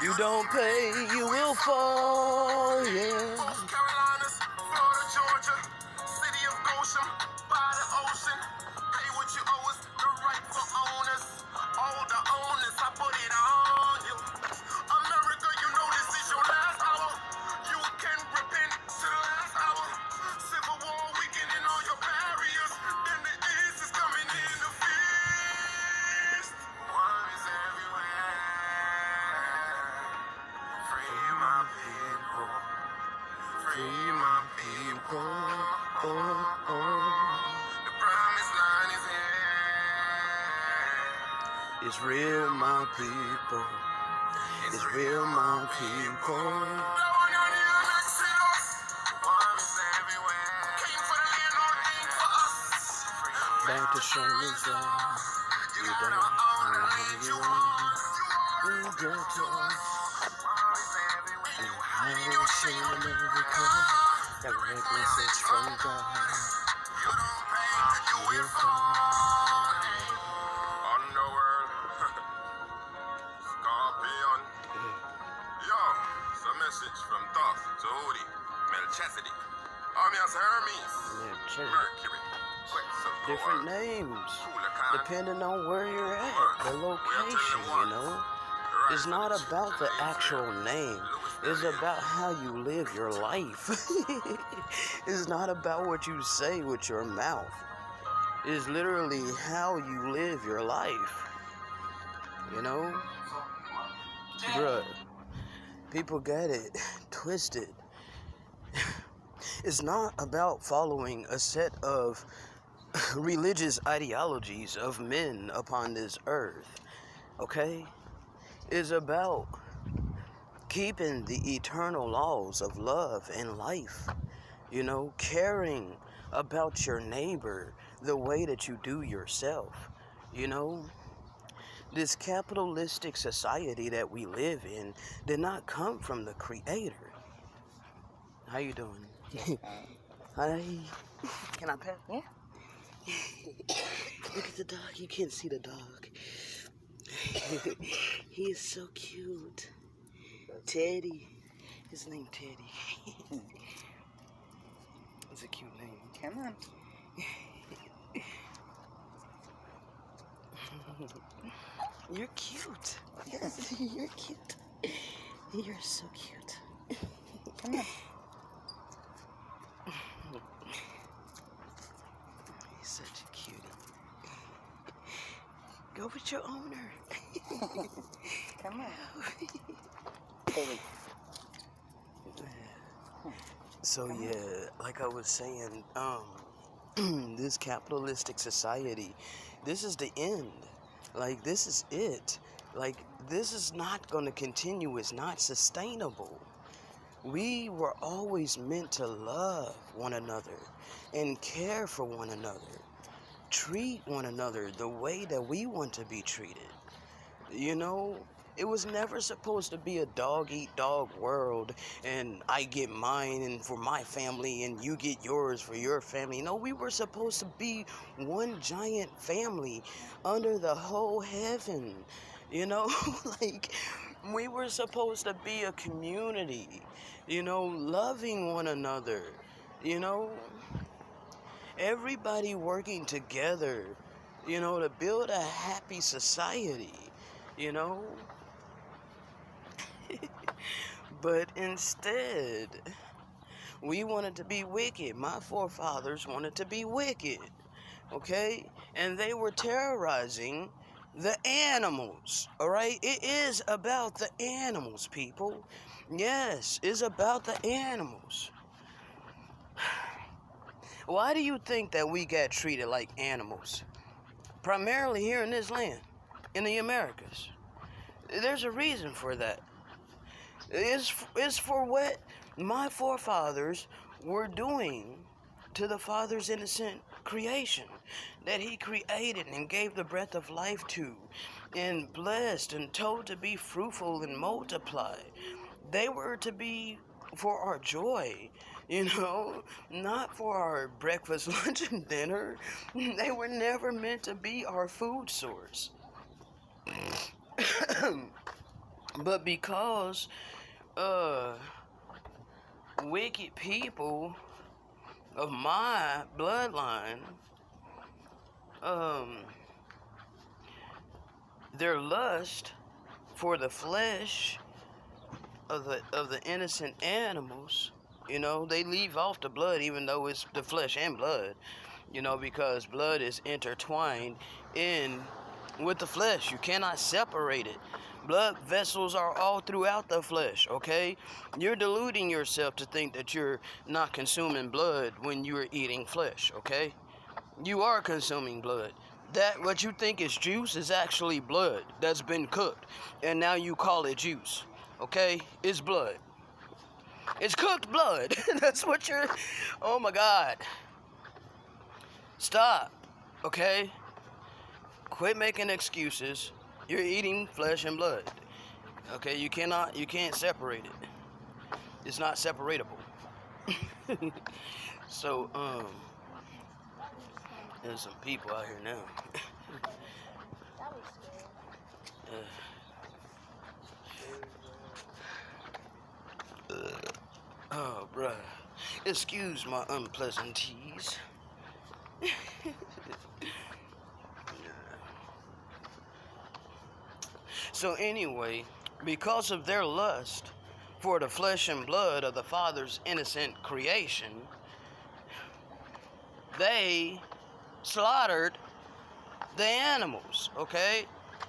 You don't pay, you will fall, yeah. Both Carolinas, Florida, Georgia, city of Goshen, by the ocean. Pay what you owe us, the rightful owners. All the owners, I put it on you. America, you know this is your last hour. You can repent to the last hour. Civil war weakening all your barriers. Then the east is coming in the feast. War is everywhere. Free my people. Free my people. The promised land is here. It's real, my people. It's real, my people. No one on the Exodus. War is everywhere. Came for the land, Lord, ain't for us. Back to Sherman's law. You gotta own the land you want. You get to us. War is everywhere. And you I hide in will your sing shame. in every corner. Direct message from God. You don't pay, you will fall. Underworld. Scorpion. Yo, it's a message from Thoth to Hody, Melchizedek, Armias Hermes, Mercury, Quetzalcoatl, Different names, Hulacan, depending on where you're at, the location, you know. It's not about the actual name. It's about how you live your life. It's not about what you say with your mouth. It's literally how you live your life. You know? Bruh, people get it twisted. It's not about following a set of religious ideologies of men upon this earth. Okay? It's about keeping the eternal laws of love and life, you know, caring about your neighbor the way that you do yourself, you know. This capitalistic society that we live in did not come from the Creator. How you doing? Hi. Can I pet? Yeah. Look at the dog. You can't see the dog. He is so cute. Teddy. His name Teddy. It's a cute name. Come on. You're cute. Yes, you're cute. You're so cute. Come on. He's such a cutie. Go with your owner. Come on. Baby. So yeah, like I was saying, this capitalistic society, this is the end. Like, this is it. Like, this is not going to continue. It's not sustainable. We were always meant to love one another and care for one another. Treat one another the way that we want to be treated. You know, it was never supposed to be a dog-eat-dog world and I get mine and for my family and you get yours for your family. No, we were supposed to be one giant family under the whole heaven. You know, like, we were supposed to be a community, you know, loving one another, you know, everybody working together, you know, to build a happy society. You know? But instead, we wanted to be wicked. My forefathers wanted to be wicked. Okay? And they were terrorizing the animals. Alright? It is about the animals, people. Yes, it's about the animals. Why do you think that we got treated like animals? Primarily here in this land. In the Americas. There's a reason for that. It's for what my forefathers were doing to the Father's innocent creation that He created and gave the breath of life to and blessed and told to be fruitful and multiply. They were to be for our joy, you know, not for our breakfast, lunch, and dinner. They were never meant to be our food source. But because wicked people of my bloodline, their lust for the flesh of the innocent animals, they leave off the blood, even though it's the flesh and blood, because blood is intertwined in with the flesh. You cannot separate it. Blood vessels are all throughout the flesh, okay? You're deluding yourself to think that you're not consuming blood when you're eating flesh, okay? You are consuming blood. That what you think is juice is actually blood that's been cooked, and now you call it juice, okay? It's blood. It's cooked blood. That's what you're... Oh my God. Stop, okay? Quit making excuses. You're eating flesh and blood. Okay, you can't separate it. It's not separatable. So, there's some people out here now. Oh, bruh. Excuse my unpleasantries. So anyway, because of their lust for the flesh and blood of the Father's innocent creation, they slaughtered the animals, okay?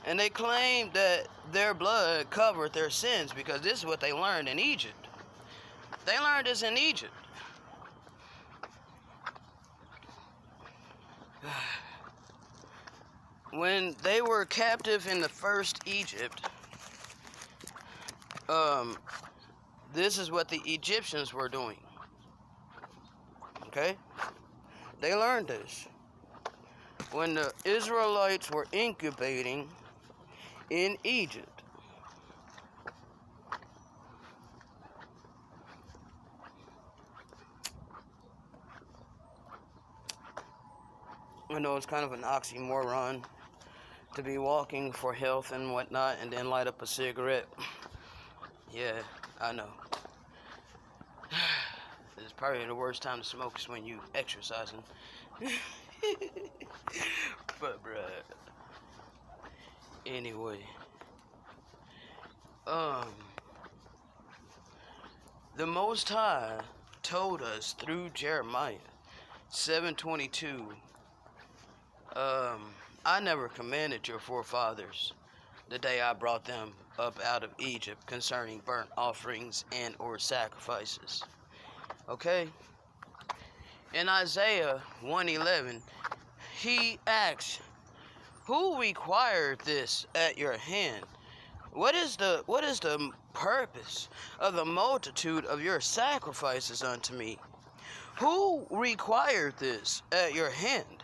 And they claimed that their blood covered their sins because this is what they learned in Egypt. They learned this in Egypt. When they were captive in the first Egypt, this is what the Egyptians were doing. Okay? They learned this. When the Israelites were incubating in Egypt, I know it's kind of an oxymoron to be walking for health and whatnot and then light up a cigarette. Yeah, I know. It's probably the worst time to smoke is when you exercising. But bruh, anyway, the Most High told us through Jeremiah 7:22, I never commanded your forefathers the day I brought them up out of Egypt concerning burnt offerings and or sacrifices. Okay? In Isaiah 1:11, he asks, who required this at your hand? What is the purpose of the multitude of your sacrifices unto me? Who required this at your hand?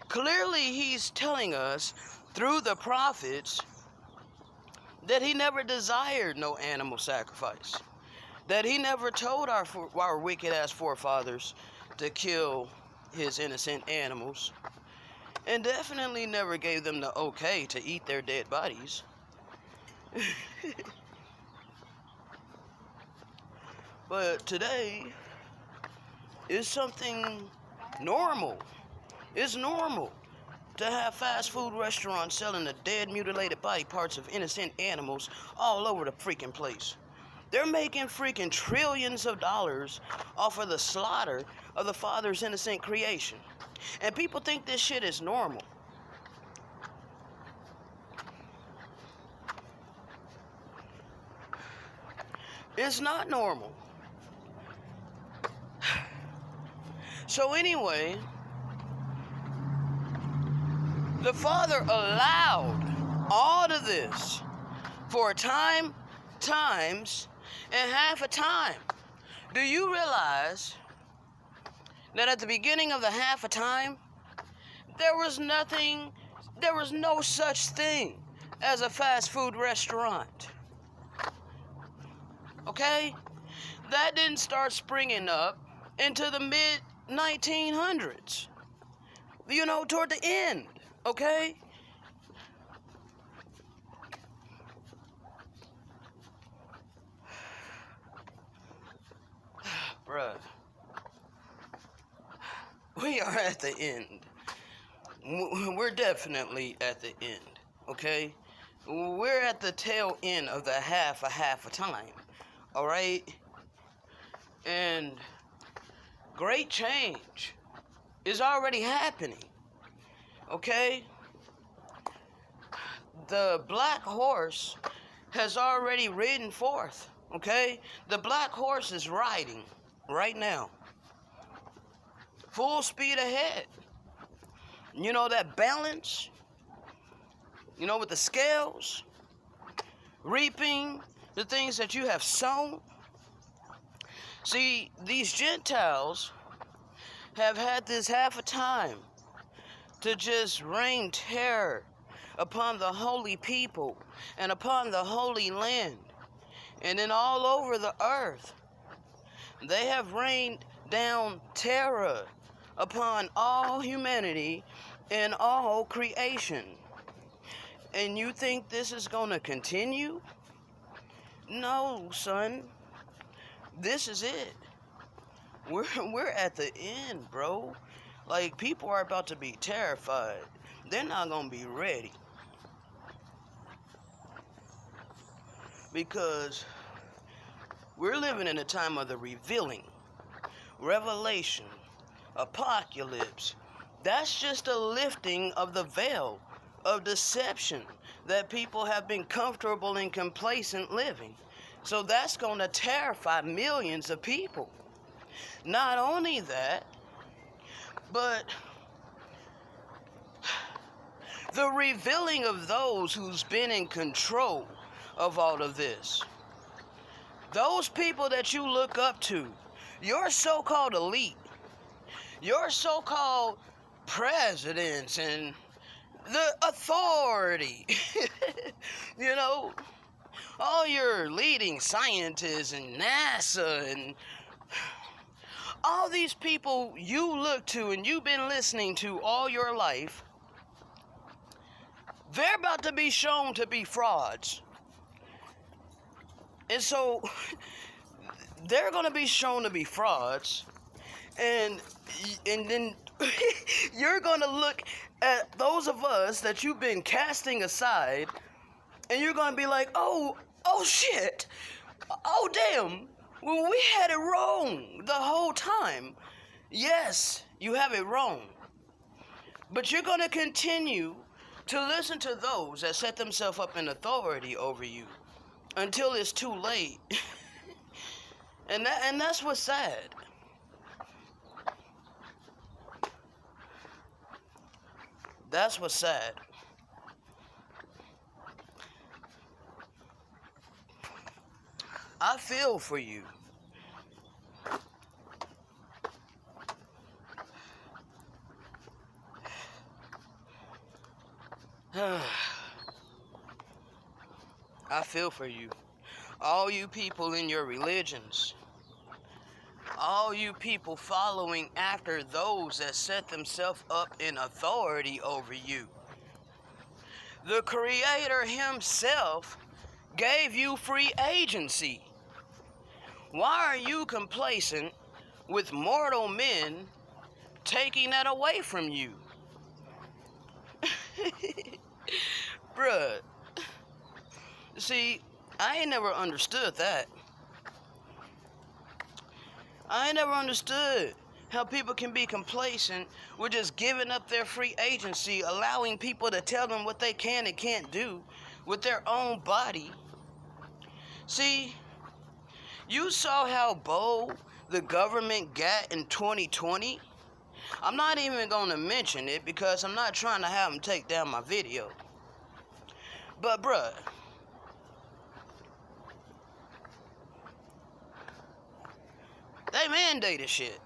Clearly, he's telling us through the prophets that he never desired no animal sacrifice. That he never told our wicked-ass forefathers to kill his innocent animals. And definitely never gave them the okay to eat their dead bodies. But today is something normal. It's normal to have fast food restaurants selling the dead, mutilated body parts of innocent animals all over the freaking place. They're making freaking trillions of dollars off of the slaughter of the Father's innocent creation. And people think this shit is normal. It's not normal. So anyway, the Father allowed all of this for a time, times, and half a time. Do you realize that at the beginning of the half a time, there was no such thing as a fast food restaurant? Okay? That didn't start springing up into the mid-1900s. Toward the end. Okay? we are at the end. We're definitely at the end, okay? We're at the tail end of the half a time, all right? And great change is already happening, okay? The black horse has already ridden forth, okay? The black horse is riding right now, full speed ahead. You know that balance, with the scales, reaping the things that you have sown. See, these Gentiles have had this half a time to just rain terror upon the holy people and upon the holy land. And then all over the earth, they have rained down terror upon all humanity and all creation. And you think this is going to continue? No, son. This is it. We're at the end, bro. Like, people are about to be terrified. They're not going to be ready. Because we're living in a time of the revealing, revelation, apocalypse. That's just a lifting of the veil of deception that people have been comfortable and complacent living. So that's going to terrify millions of people. Not only that, but the revealing of those who's been in control of all of this. Those people that you look up to, your so-called elite, your so-called presidents and the authority, all your leading scientists and NASA and all these people you look to and you've been listening to all your life, they're about to be shown to be frauds. And so they're going to be shown to be frauds, and then you're going to look at those of us that you've been casting aside, and you're going to be like, oh shit, oh damn, well, we had it wrong the whole time. Yes, you have it wrong. But you're going to continue to listen to those that set themselves up in authority over you until it's too late. and that's what's sad. That's what's sad. I feel for you. I feel for you. All you people in your religions. All you people following after those that set themselves up in authority over you. The Creator Himself gave you free agency. Why are you complacent with mortal men taking that away from you? Bruh. See, I ain't never understood that. I ain't never understood how people can be complacent with just giving up their free agency, allowing people to tell them what they can and can't do with their own body. See, you saw how bold the government got in 2020. I'm not even going to mention it because I'm not trying to have them take down my video. But bruh, they mandated shit.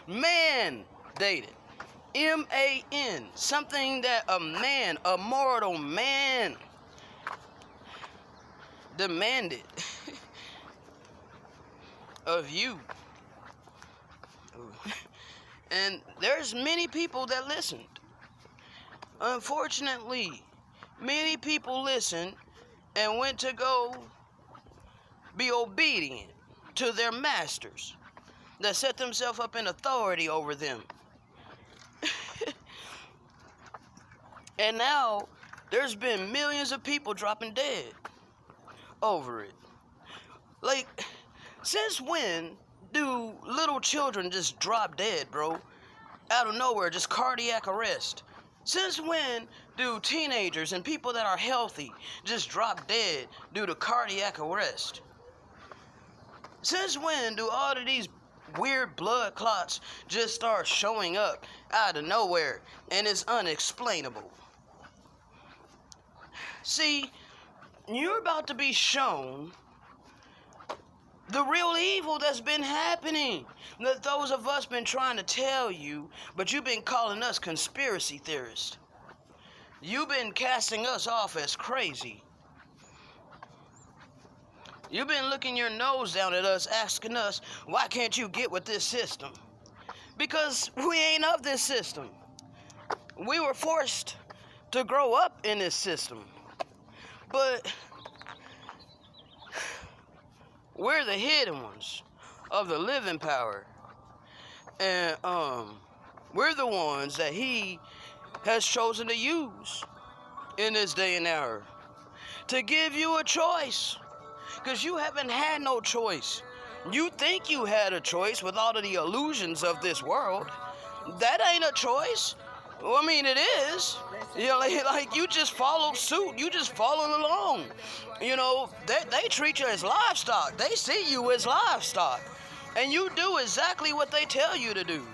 Mandated. M-A-N. Something that a man, a mortal man, demanded of you. And there's many people that listened. Unfortunately, many people listened and went to go be obedient to their masters. that set themselves up in authority over them. And now there's been millions of people dropping dead over it. Like, since when do little children just drop dead, bro? Out of nowhere, just cardiac arrest. Since when do teenagers and people that are healthy just drop dead due to cardiac arrest? Since when do all of these weird blood clots just start showing up out of nowhere and it's unexplainable? See, you're about to be shown the real evil that's been happening, that those of us been trying to tell you, but you've been calling us conspiracy theorists. You've been casting us off as crazy. You've been looking your nose down at us, asking us, why can't you get with this system? Because we ain't of this system. We were forced to grow up in this system. But we're the hidden ones of the living power. And we're the ones that he has chosen to use in this day and hour to give you a choice. Because you haven't had no choice. You think you had a choice with all of the illusions of this world. That ain't a choice. Well, I mean, it is. You know, like you just follow suit. You just follow along. You know, they treat you as livestock. They see you as livestock. And you do exactly what they tell you to do.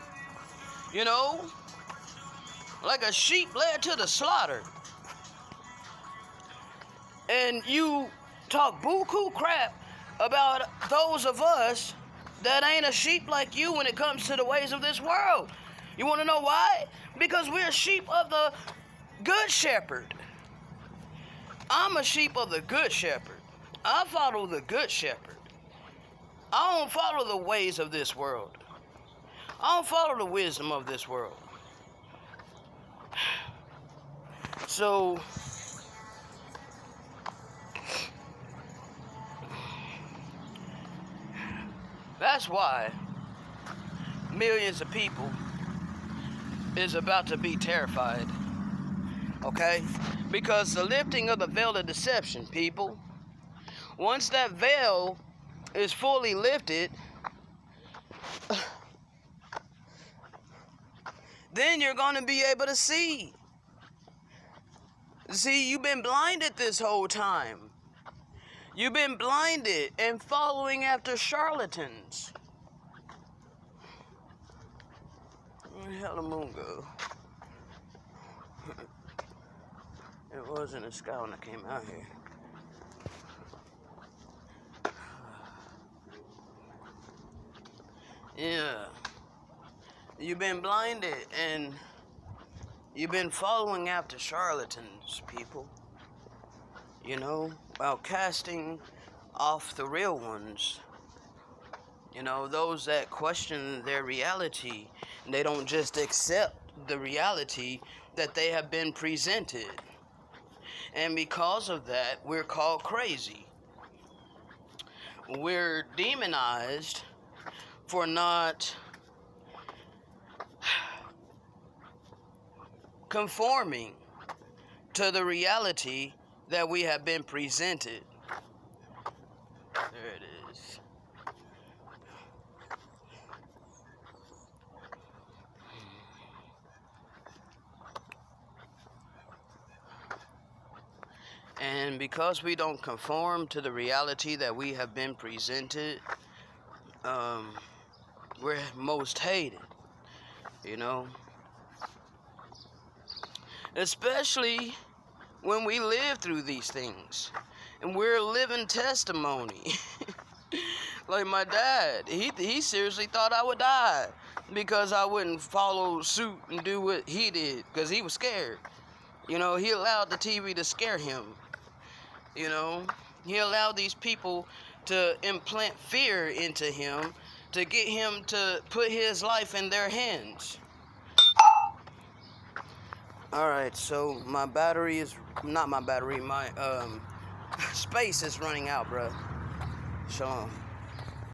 You know, like a sheep led to the slaughter. And you talk buku crap about those of us that ain't a sheep like you when it comes to the ways of this world. You want to know why? Because we're sheep of the Good Shepherd. I'm a sheep of the Good Shepherd. I follow the Good Shepherd. I don't follow the ways of this world. I don't follow the wisdom of this world. So, that's why millions of people is about to be terrified. Okay? Because the lifting of the veil of deception, people, once that veil is fully lifted, then you're going to be able to see. See, you've been blinded this whole time. You've been blinded and following after charlatans. Where the hell the moon go? It was in the sky when I came out here. Yeah. You've been blinded and you've been following after charlatans, people. You know, while casting off the real ones. You know, those that question their reality. And they don't just accept the reality that they have been presented. And because of that, we're called crazy. We're demonized for not conforming to the reality that we have been presented. There it is. And because we don't conform to the reality that we have been presented, we're most hated, you know? Especially when we live through these things. And we're a living testimony. Like my dad, he seriously thought I would die because I wouldn't follow suit and do what he did because he was scared. You know, he allowed the TV to scare him. You know, he allowed these people to implant fear into him to get him to put his life in their hands. Alright, so my battery is, not my battery, my space is running out, bro. Shalom.